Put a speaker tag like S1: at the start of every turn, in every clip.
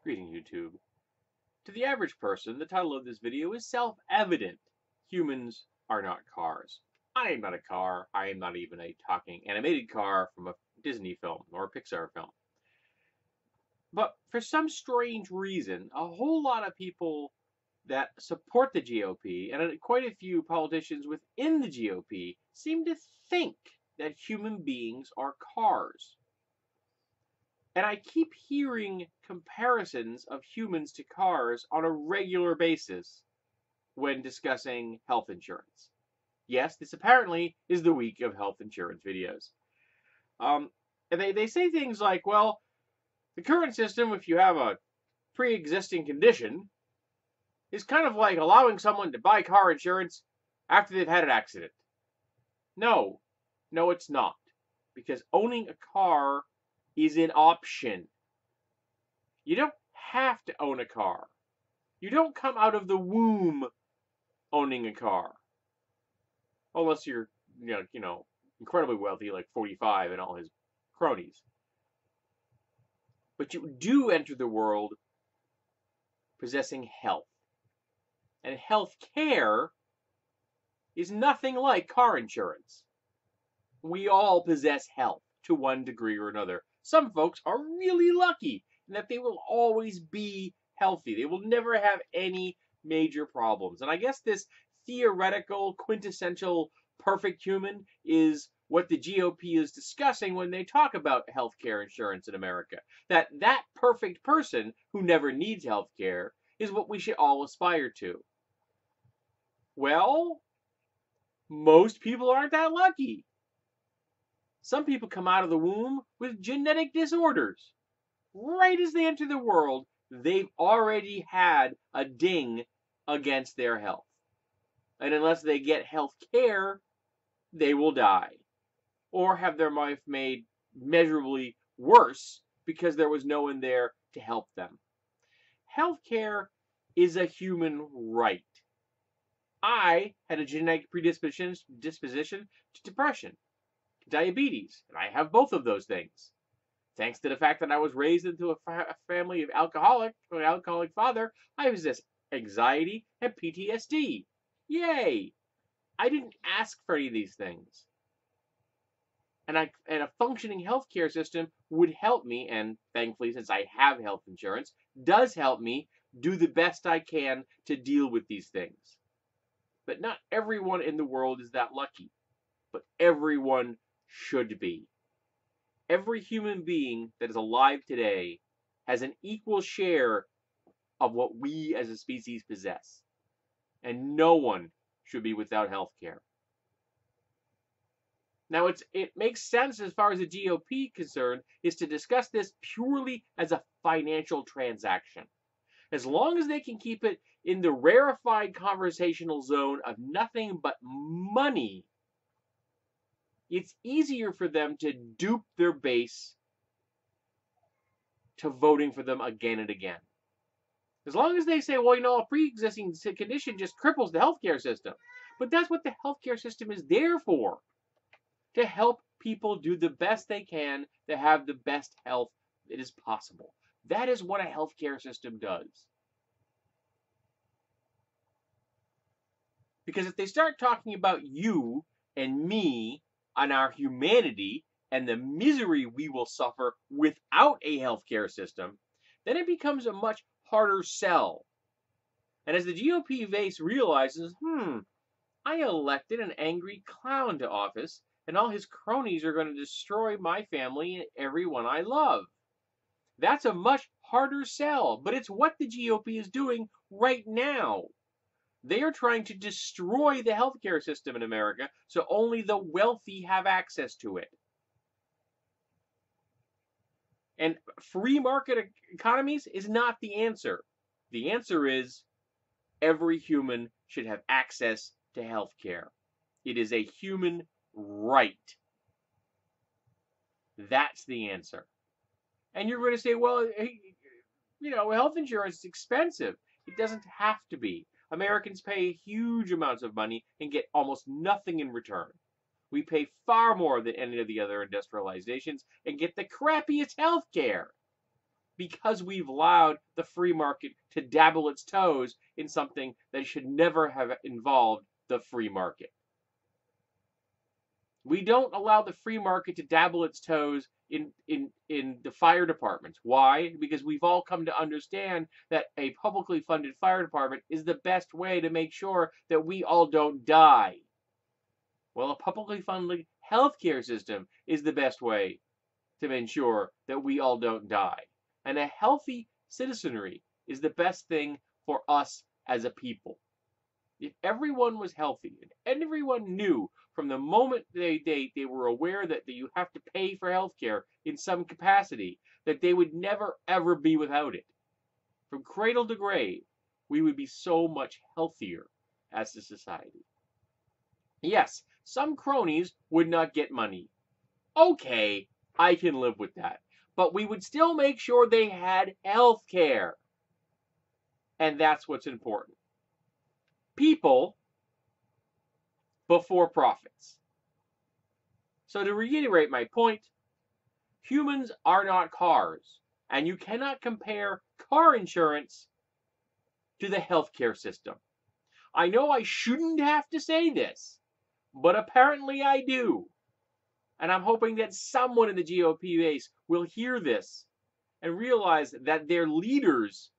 S1: Greeting YouTube. To the average person, the title of this video is self-evident. Humans are not cars. I am not a car. I am not even a talking animated car from a Disney film or a Pixar film. But for some strange reason, a whole lot of people that support the GOP and quite a few politicians within the GOP seem to think that human beings are cars. And I keep hearing comparisons of humans to cars on a regular basis when discussing health insurance. Yes, this apparently is the week of health insurance videos. And they say things like, well, the current system, if you have a pre-existing condition, is kind of like allowing someone to buy car insurance after they've had an accident. No, it's not. Because owning a car is an option. You don't have to own a car. You don't come out of the womb owning a car. Unless you're, incredibly wealthy, like 45 and all his cronies. But you do enter the world possessing health. And health care is nothing like car insurance. We all possess health to one degree or another. Some folks are really lucky in that they will always be healthy. They will never have any major problems. And I guess this theoretical, quintessential, perfect human is what the GOP is discussing when they talk about healthcare insurance in America. That perfect person who never needs healthcare is what we should all aspire to. Well, most people aren't that lucky. Some people come out of the womb with genetic disorders. Right as they enter the world, they've already had a ding against their health. And unless they get health care, they will die. Or have their life made measurably worse because there was no one there to help them. Healthcare is a human right. I had a genetic predisposition to depression, diabetes, and I have both of those things. Thanks to the fact that I was raised into a family of alcoholic father, I possess anxiety and PTSD. Yay! I didn't ask for any of these things. And a functioning healthcare system would help me, and thankfully, since I have health insurance, does help me do the best I can to deal with these things. But not everyone in the world is that lucky. But everyone should be. Every human being that is alive today has an equal share of what we as a species possess. And no one should be without health care. Now, it makes sense as far as the GOP concerned is to discuss this purely as a financial transaction. As long as they can keep it in the rarefied conversational zone of nothing but money, it's easier for them to dupe their base to voting for them again and again. As long as they say, well, a pre-existing condition just cripples the healthcare system. But that's what the healthcare system is there for. To help people do the best they can to have the best health that is possible. That is what a healthcare system does. Because if they start talking about you and me and our humanity and the misery we will suffer without a healthcare system, then it becomes a much harder sell. And as the GOP base realizes, I elected an angry clown to office, and all his cronies are going to destroy my family and everyone I love. That's a much harder sell, but it's what the GOP is doing right now. They are trying to destroy the healthcare system in America so only the wealthy have access to it. And free market economies is not the answer. The answer is every human should have access to health care. It is a human right. That's the answer. And you're going to say, well, health insurance is expensive. It doesn't have to be. Americans pay huge amounts of money and get almost nothing in return. We pay far more than any of the other industrialized nations and get the crappiest health care. because we've allowed the free market to dabble its toes in something that should never have involved the free market. We don't allow the free market to dabble its toes in the fire departments. Why? Because we've all come to understand that a publicly funded fire department is the best way to make sure that we all don't die. Well, a publicly funded healthcare system is the best way to ensure that we all don't die. And a healthy citizenry is the best thing for us as a people. If everyone was healthy and everyone knew from the moment they were aware that you have to pay for healthcare in some capacity, that they would never ever be without it. From cradle to grave, we would be so much healthier as a society. Yes, some cronies would not get money. Okay, I can live with that. But we would still make sure they had health care. And that's what's important. People before profits. So to reiterate my point, humans are not cars, and you cannot compare car insurance to the healthcare system. I know I shouldn't have to say this, but apparently I do. And I'm hoping that someone in the GOP base will hear this and realize that their leaders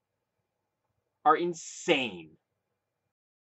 S1: are insane.